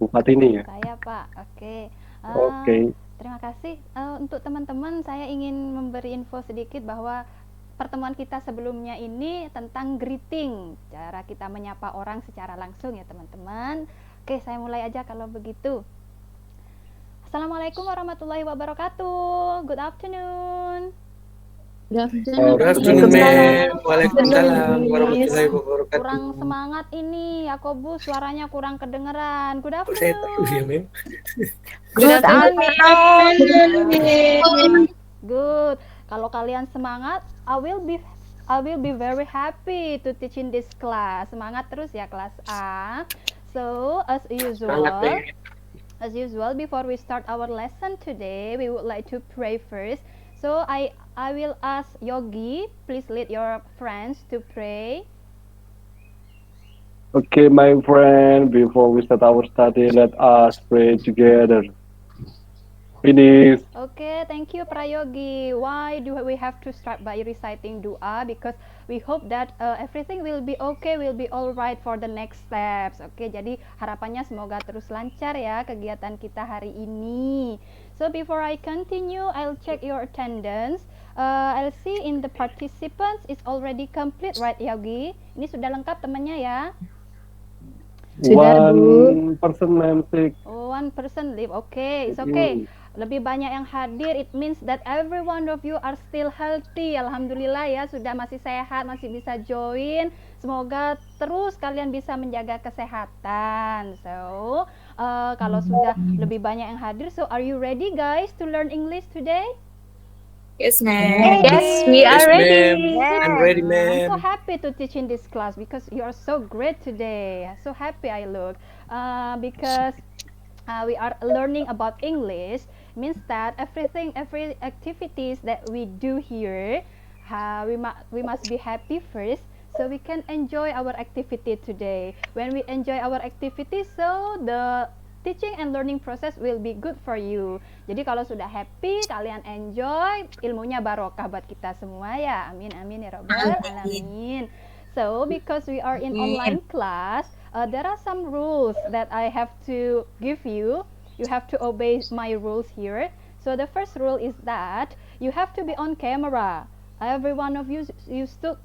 Bupati ini ya. Saya Pak, oke. Eh, Oke. Terima kasih. Untuk teman-teman, saya ingin memberi info sedikit bahwa pertemuan kita sebelumnya ini tentang greeting, cara kita menyapa orang secara langsung ya teman-teman. Oke, saya mulai aja kalau begitu. Assalamualaikum warahmatullahi wabarakatuh. Good afternoon. Good Good Good afternoon, afternoon, afternoon. ma'am. Waalaikumsalam. Waalaikumsalam Miss. warahmatullahi Kurang wabarakatuh. semangat ini, Yakobus suaranya kurang kedengeran. Good Kok saya tahu ya, afternoon. ma'am? Good Good afternoon. afternoon. Good. Kalau kalian semangat, I will be very happy to teach in this class. Semangat terus ya kelas A. So, Semangat, ma'am. as usual, before we start our lesson today, we would like to pray first. So, I will ask Yogi, please lead your friends to pray. Okay, my friend, before we start our study, let us pray together. Finish. Okay, thank you Prayogi. Why do we have to start by reciting doa? Because we hope that everything will be okay, will be alright for the next steps. Oke, jadi harapannya semoga terus lancar ya kegiatan kita hari ini. So before I continue, I'll check your attendance. I'll see in the participants is already complete, right Yogi? Ini sudah lengkap temannya ya? Sudah, Bu. 1% ma'am sick. Oh, one person leave. Okay, it's okay. Lebih banyak yang hadir, it means that every one of you are still healthy. Alhamdulillah ya, sudah masih sehat, masih bisa join. Semoga terus kalian bisa menjaga kesehatan. So, kalau sudah lebih banyak yang hadir, so are you ready guys to learn English today? Yes, ma'am. Yes, we Yes, are ma'am. ready. I'm ready, I'm so ma'am. happy to teach in this class because you are so great today. So happy I look because we are learning about English means that every activities that we do here, we must be happy first so we can enjoy our activity today. When we enjoy our activity, so the teaching and learning process will be good for you. Jadi kalau sudah happy, kalian enjoy, ilmunya barokah buat kita semua ya. Amin amin ya robbal alamin. So because we are in online class, there are some rules that I have to give you. You have to obey my rules here. So the first rule is that you have to be on camera. Every one of you should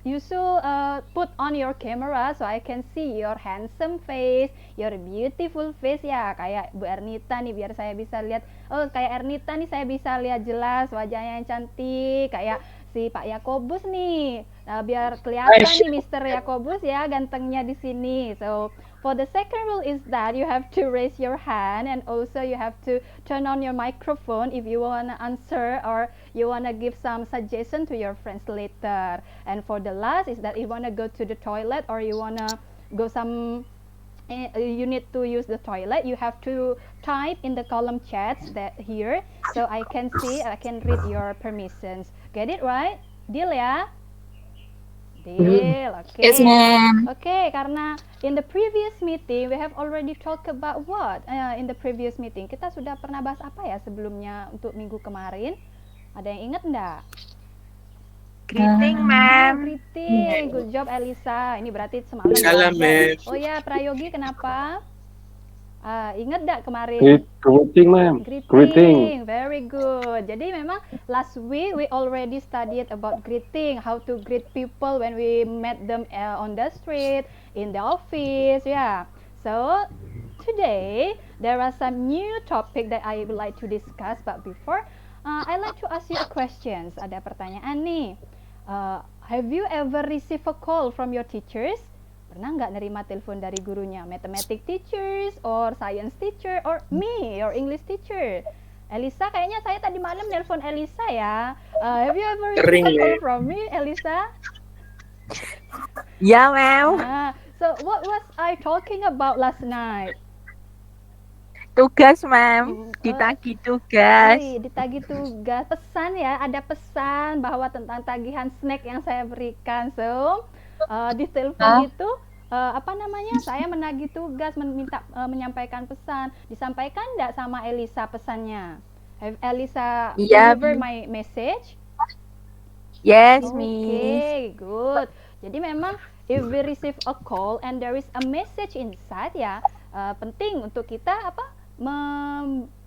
put on your camera so I can see your handsome face, your beautiful face ya, kayak Bu Ernita nih biar saya bisa lihat. Oh, kayak Ernita nih saya bisa lihat jelas wajahnya yang cantik, kayak si Pak Yakobus nih. Nah, biar kelihatan nih Mister Yakobus ya gantengnya di sini. So for the second rule is that you have to raise your hand and also you have to turn on your microphone if you want to answer or you want to give some suggestion to your friends later. And for the last is that you want to go to the toilet or you want to go you need to use the toilet, you have to type in the column chats that here so I can read your permissions. Get it right? Deal ya? Deal. Okay. Yes, ma'am. Okay, karena in the previous meeting we have already talked about what? In the previous meeting kita sudah pernah bahas apa ya sebelumnya untuk minggu kemarin? Ada yang ingat enggak? Greeting, ma'am. Greeting. Good job Elisa. Ini berarti semalam Salam, belajar. ma'am. Oh ya, Prayogi kenapa? Ingat enggak kemarin? Greeting ma'am. Greeting. Very good. Jadi memang last week we already studied about greeting, how to greet people when we met them on the street, in the office, yeah. So today there are some new topic that I would like to discuss, but before I like to ask you a questions. Ada pertanyaan nih. Have you ever received a call from your teachers? Pernah nggak nerima telepon dari gurunya? Mathematics teachers, or science teacher, or me, your English teacher? Elisa, kayaknya saya tadi malam nelpon Elisa ya. Have you ever received a call from me, Elisa? Yeah, ma'am. So what was I talking about last night? Tugas, ma'am. Ditagih tugas. Ditagih tugas. Pesan ya, ada pesan bahwa tentang tagihan snack yang saya berikan. So, di telepon itu apa namanya? Saya menagih tugas, menyampaikan pesan. Disampaikan enggak sama Elisa pesannya? Have Elisa deliver my message? Yes, Okay, good. Jadi memang if we receive a call and there is a message inside ya, penting untuk kita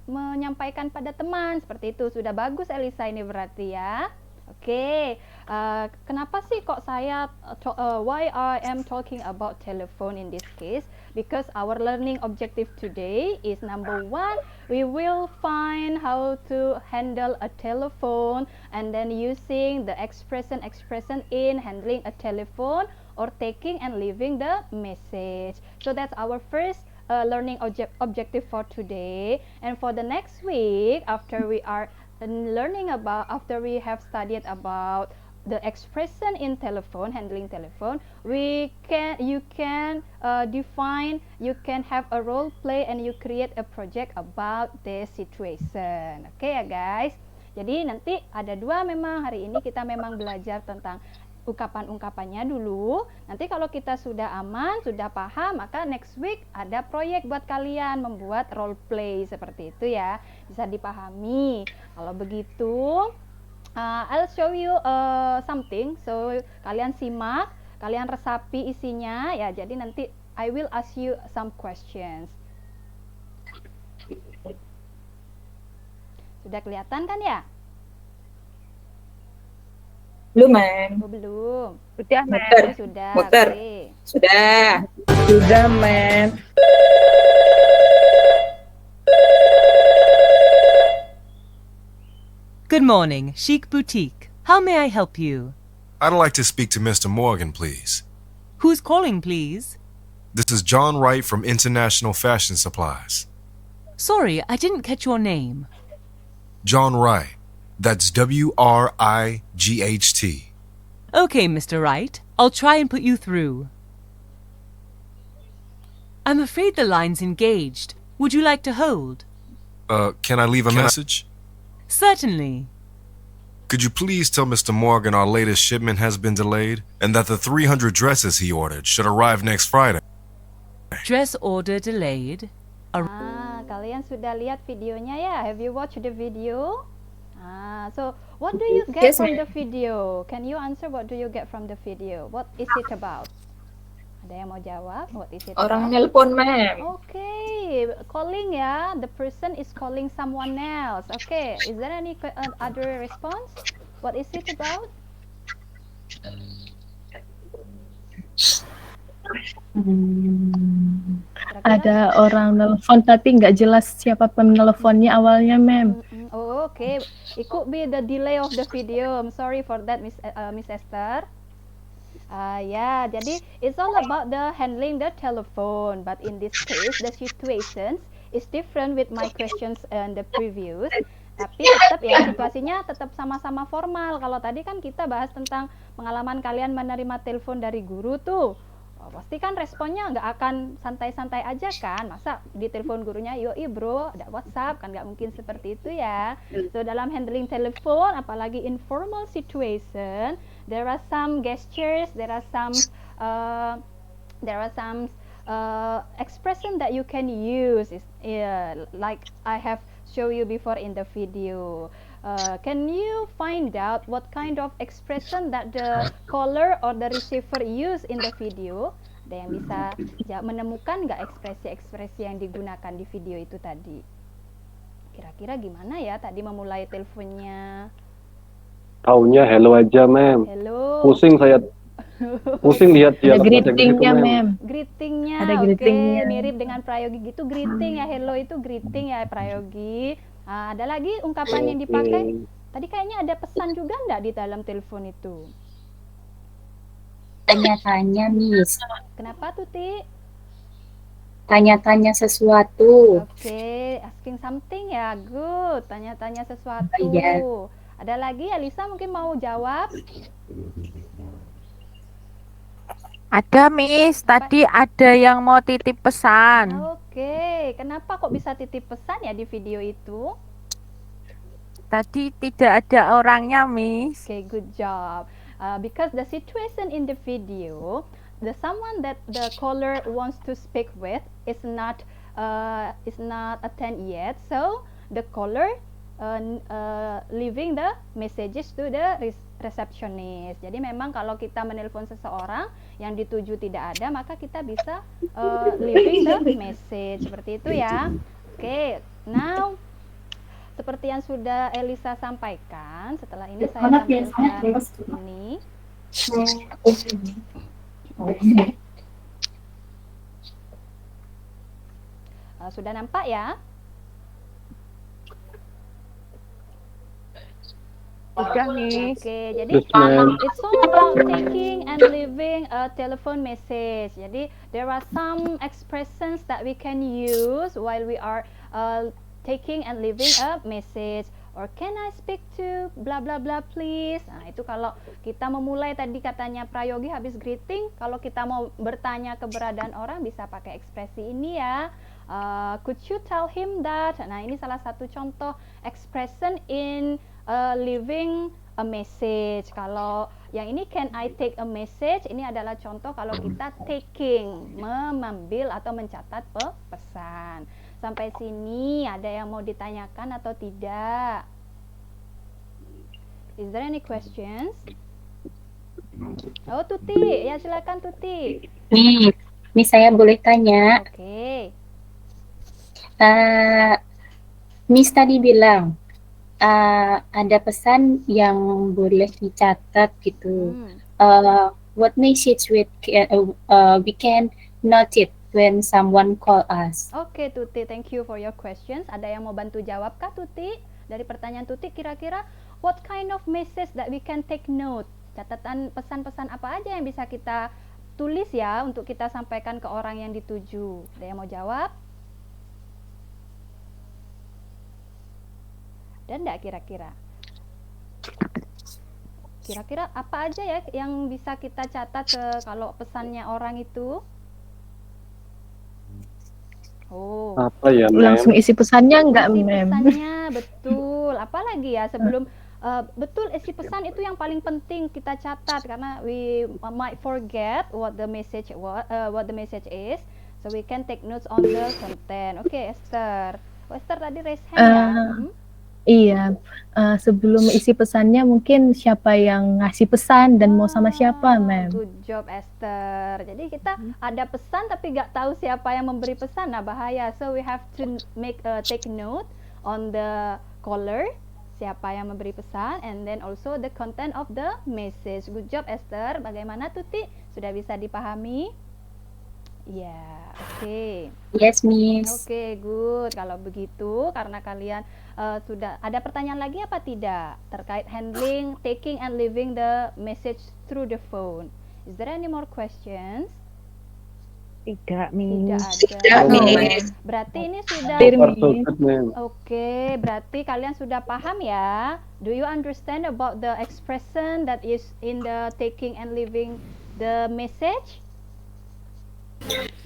menyampaikan pada teman seperti itu. Sudah bagus Elisa ini berarti ya. Oke, kenapa sih kok saya why I am talking about telephone in this case? Because our learning objective today is number 1, we will find how to handle a telephone and then using the expression in handling a telephone or taking and leaving the message. So that's our first learning objective for today. And for the next week, after we have studied about the expression in telephone, handling telephone, you can define, you can have a role play and you create a project about this situation. Oke ya guys. Jadi nanti ada 2 memang, hari ini kita memang belajar tentang ungkapan-ungkapannya dulu. Nanti kalau kita sudah aman, sudah paham, maka next week ada proyek buat kalian membuat role play seperti itu ya. Bisa dipahami. Kalau begitu, I'll show you something. So kalian simak, kalian resapi isinya ya. Jadi nanti I will ask you some questions. Sudah kelihatan kan ya? Belum, Ma'am. Oh, belum. Sudah, Ma'am. Muter. Oh, sudah. Muter. Oke. Sudah. Sudah, Ma'am. Good morning, Chic Boutique. How may I help you? I'd like to speak to Mr. Morgan, please. Who's calling, please? This is John Wright from International Fashion Supplies. Sorry, I didn't catch your name. John Wright. That's WRIGHT. Okay, Mr. Wright. I'll try and put you through. I'm afraid the line's engaged. Would you like to hold? Can I leave a message? Certainly. Could you please tell Mr. Morgan our latest shipment has been delayed and that the 300 dresses he ordered should arrive next Friday? Dress order delayed. Kalian sudah lihat videonya ya? Have you watched the video? So what do you get Yes, from ma'am. the video? Can you answer what do you get from the video? What is it about? Ada yang mau jawab? What is it Orang about? nelpon, Ma'am. Okay, calling ya. The person is calling someone else. Okay, is there any other response? What is it about? Kira-kira? Ada orang nelfon tapi nggak jelas siapa penelponnya awalnya, Ma'am. Oh, okay. It could be the delay of the video. I'm sorry for that, Miss Esther. Yeah, jadi it's all about the handling the telephone. But in this case, the situations is different with my questions and the previous. Tapi tetap ya situasinya tetap sama-sama formal. Kalau tadi kan kita bahas tentang pengalaman kalian menerima telepon dari guru tuh. Pasti kan responnya nggak akan santai-santai aja kan, masa di telepon gurunya yoi bro ada WhatsApp, kan nggak mungkin seperti itu ya. So dalam handling telepon apalagi informal situation, there are some gestures, there are some expression that you can use, like I have show you before in the video. Can you find out what kind of expression that the caller or the receiver use in the video? Ada yang bisa menemukan nggak ekspresi-ekspresi yang digunakan di video itu tadi? Kira-kira gimana ya tadi memulai teleponnya? Taunya hello aja, Ma'am. Hello. Pusing lihat dia. Ada greetingnya, Ma'am. Greetingnya, Ada oke, greetingnya. mirip dengan Prayogi gitu, greeting ya, hello itu greeting ya Prayogi. Ada lagi ungkapan yang dipakai. Tadi kayaknya ada pesan juga enggak di dalam telepon itu? Tanya-tanya, Miss. Kenapa tuh, Ti? Tanya-tanya sesuatu. Oke, asking something ya, good. Tanya-tanya sesuatu. Iya. Ada lagi, Alisa mungkin mau jawab? Ada, Miss. Tadi ada yang mau titip pesan. Oke, kenapa kok bisa titip pesan ya di video itu? Tadi tidak ada orangnya, Miss. Okay, good job. Because the situation in the video, the someone that the caller wants to speak with is not attend yet. So the caller leaving the messages to the receptionist. Jadi memang kalau kita menelpon seseorang yang dituju tidak ada, maka kita bisa leaving the message seperti itu ya. Oke, now seperti yang sudah Elisa sampaikan, setelah ini saya tampilkan ini. Sudah nampak ya? Sudah, Miss. Oke, jadi Yes, ma'am. it's all about taking and leaving a telephone message. Jadi there are some expressions that we can use while we are taking and leaving a message. Or can I speak to blah blah blah please? Nah, itu kalau kita memulai tadi katanya Prayogi habis greeting, kalau kita mau bertanya keberadaan orang bisa pakai ekspresi ini ya. Could you tell him that? Nah, ini salah satu contoh expression in leaving a message. Kalau yang ini can I take a message, ini adalah contoh kalau kita taking, mengambil atau mencatat pesan. Sampai sini ada yang mau ditanyakan atau tidak? Is there any questions? Oh, Tuti, ya silakan Tuti. Nih saya boleh tanya. Oke. Miss tadi bilang ada pesan yang boleh dicatat gitu. What message we can note it when someone call us? Oke, Tuti, thank you for your questions. Ada yang mau bantu jawab kah, Tuti? Dari pertanyaan Tuti, kira-kira what kind of message that we can take note? Catatan pesan-pesan apa aja yang bisa kita tulis ya untuk kita sampaikan ke orang yang dituju? Ada yang mau jawab? Dan enggak kira-kira? Kira-kira apa aja ya yang bisa kita catat kalau pesannya orang itu? Oh, Apa ya, ma'am? Langsung isi pesannya enggak, isi Mem? pesannya betul. Apalagi ya sebelum betul isi pesan itu yang paling penting kita catat karena we might forget what the message is, so we can take notes on the content. Oke, Esther. Oh, Esther tadi raise hand ya. Iya, sebelum isi pesannya mungkin siapa yang ngasih pesan dan mau sama siapa, Mem? Good job, Esther. Jadi kita ada pesan tapi nggak tahu siapa yang memberi pesan, nah bahaya. So we have to take note on the caller, siapa yang memberi pesan, and then also the content of the message. Good job, Esther. Bagaimana, Tuti? Sudah bisa dipahami? Ya, oke. Yes, Miss. Oke, good. Kalau begitu, karena kalian sudah ada pertanyaan lagi apa tidak terkait handling, taking and leaving the message through the phone? Is there any more questions? Tidak, Tidak Miss. ada. Miss. Berarti ini sudah Far so good, ma'am. oke. Berarti kalian sudah paham ya? Do you understand about the expression that is in the taking and leaving the message?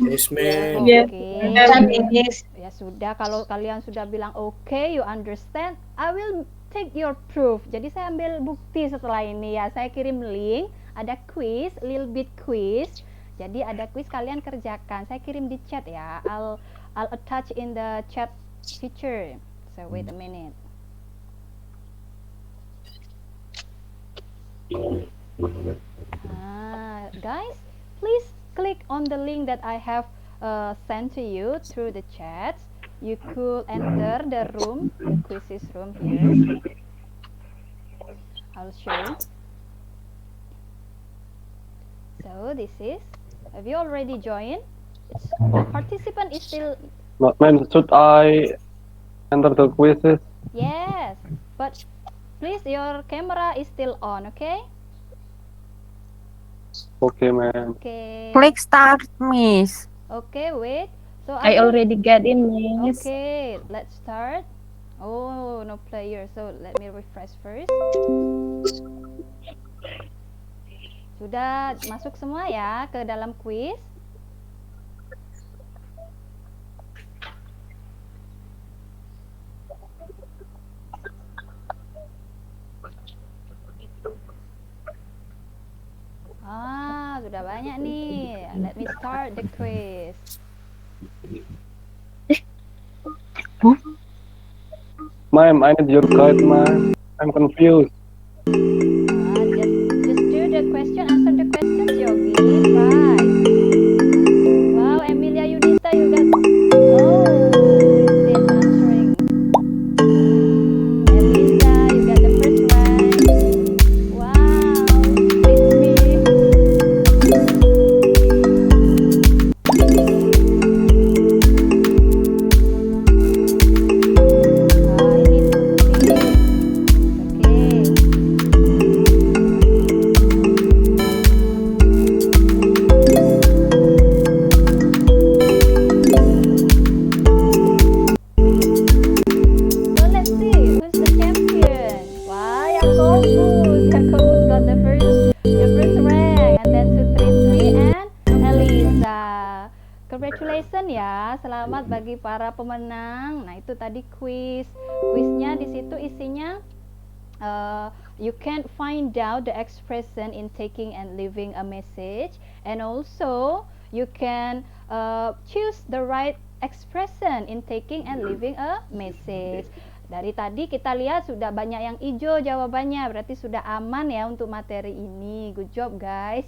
Yes, ma'am. Yes. Oke. Miss. Ya sudah, kalau kalian sudah bilang oke, you understand, I will take your proof. Jadi saya ambil bukti setelah ini ya. Saya kirim link, ada quiz, little bit quiz. Jadi ada quiz, kalian kerjakan. Saya kirim di chat ya. I'll attach in the chat feature. So wait a minute. Guys, please click on the link that I have sent to you through the chat. You could enter the room, the quizzes room here. I'll show. So this is, have you already joined? Participant is still, Ma'am, should I enter the quizzes? yes, but please your camera is still on, okay? Okay, ma'am. Okay. Click start, Miss. Okay, wait. So I will- already get in, Miss. Okay, let's start. Oh, no player. So let me refresh first. Sudah masuk semua ya ke dalam quiz? Sudah banyak nih. Let me start the quiz. Ma'am, I need your guide, ma'am. I'm confused. selamat bagi para pemenang. Nah, itu tadi quiz. Quiznya di situ isinya you can find out the expression in taking and leaving a message, and also you can choose the right expression in taking and leaving a message. Dari tadi kita lihat sudah banyak yang hijau jawabannya, berarti sudah aman ya untuk materi ini. Good job guys.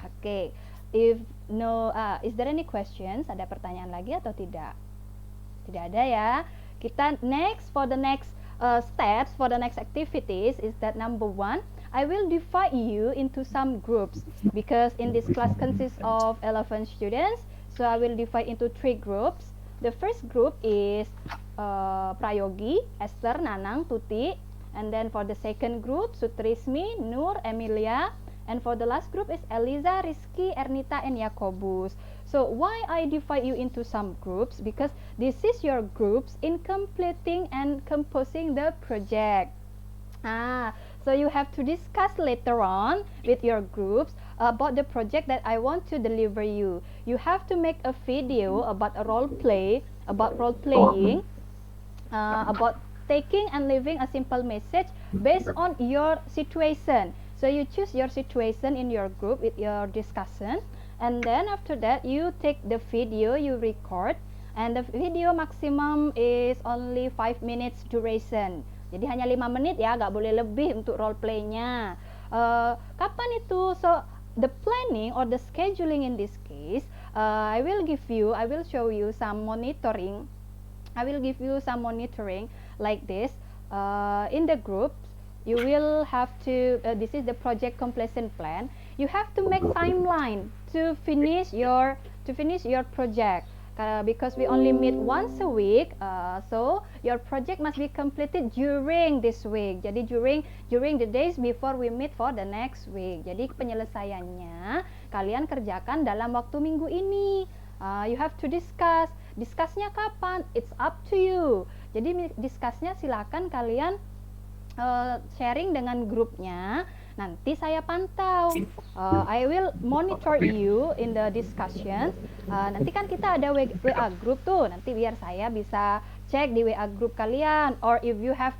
Oke. If no, is there any questions? Ada pertanyaan lagi atau tidak? Tidak ada ya. Kita next for the next steps for the next activities is that number 1, I will divide you into some groups because in this class consists of 11 students. So I will divide into 3 groups. The first group is Prayogi, Esther, Nanang, Tuti, and then for the second group Sutrismi, Nur, Emilia, and for the last group is Eliza, Rizky, Ernita, and Yakobus. So why I divide you into some groups? Because this is your groups in completing and composing the project. So you have to discuss later on with your groups about the project that I want to deliver you. You have to make a video about a role play, about role playing, about taking and leaving a simple message based on your situation. So you choose your situation in your group with your discussion, and then after that you take the video, you record, and the video maximum is only 5 minutes duration. Jadi hanya 5 menit ya, nggak boleh lebih untuk role play-nya. Kapan itu? So the planning or the scheduling in this case, I will show you some monitoring. I will give you some monitoring like this. In the groups, you will have to. This is the project completion plan. You have to make timeline to finish your project. Because we only meet once a week, so your project must be completed during this week. Jadi during the days before we meet for the next week. Jadi penyelesaiannya kalian kerjakan dalam waktu minggu ini. You have to discuss. Discussnya kapan? It's up to you. Jadi discussnya silakan kalian sharing dengan grupnya. Nanti saya pantau. I will monitor you in the discussions. Nanti kan kita ada WA group tuh. Nanti biar saya bisa cek di WA group kalian. Or if you have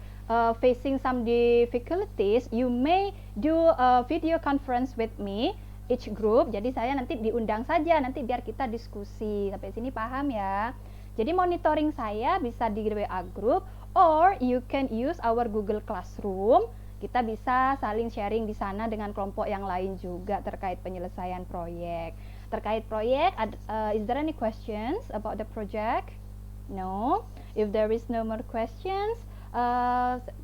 facing some difficulties, you may do a video conference with me each group. Jadi saya nanti diundang saja. Nanti biar kita diskusi. Sampai sini paham ya? Jadi monitoring saya bisa di WA group, or you can use our Google Classroom. Kita bisa saling sharing di sana dengan kelompok yang lain juga terkait penyelesaian proyek. Terkait proyek, is there any questions about the project? No. If there is no more questions,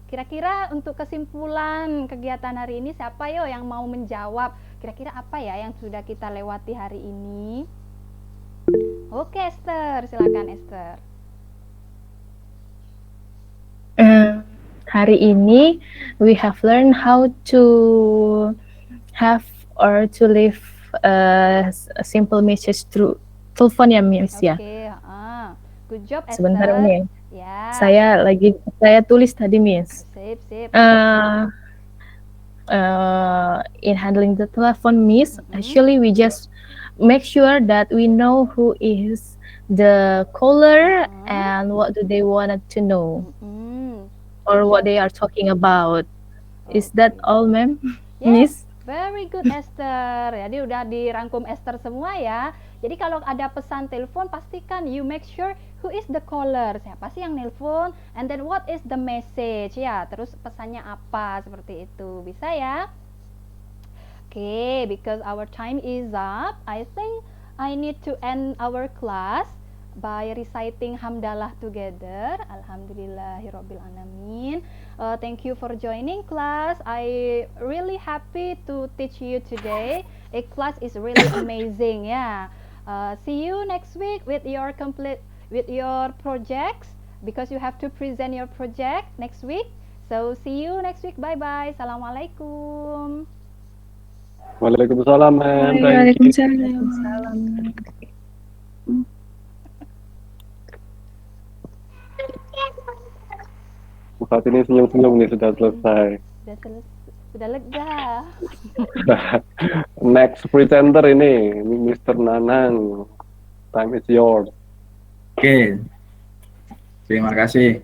kira-kira untuk kesimpulan kegiatan hari ini siapa yo yang mau menjawab? Kira-kira apa ya yang sudah kita lewati hari ini? Oke, Esther, silakan Esther. Hari ini we have learned how to have or to leave a simple message through telepon ya Miss ya. Oke, good job Esther. Sebentar Miss. Ya. Saya tulis tadi Miss. Sip. In handling the telephone Miss, actually we just make sure that we know who is the caller and what do they wanted to know. Or what they are talking about. Is that all, ma'am? Yes, Miss? very good Esther. Jadi udah dirangkum Esther semua ya. Jadi kalau ada pesan telepon pastikan you make sure who is the caller. Siapa sih yang nelpon? And then what is the message? Ya, terus pesannya apa seperti itu. Bisa ya? Okay, because our time is up, I think I need to end our class by reciting hamdalah together. Alhamdulillahirabbil alamin. Thank you for joining class. I really happy to teach you today. A class is really amazing. Yeah. See you next week with your projects because you have to present your project next week. So see you next week. Bye bye. Assalamualaikum. Waalaikumsalam, ma'am. Waalaikumsalam. Saat ini senyum-senyum nih sudah selesai. Sudah lega. Next presenter ini Mr. Nanang. Time is yours. Oke, terima kasih.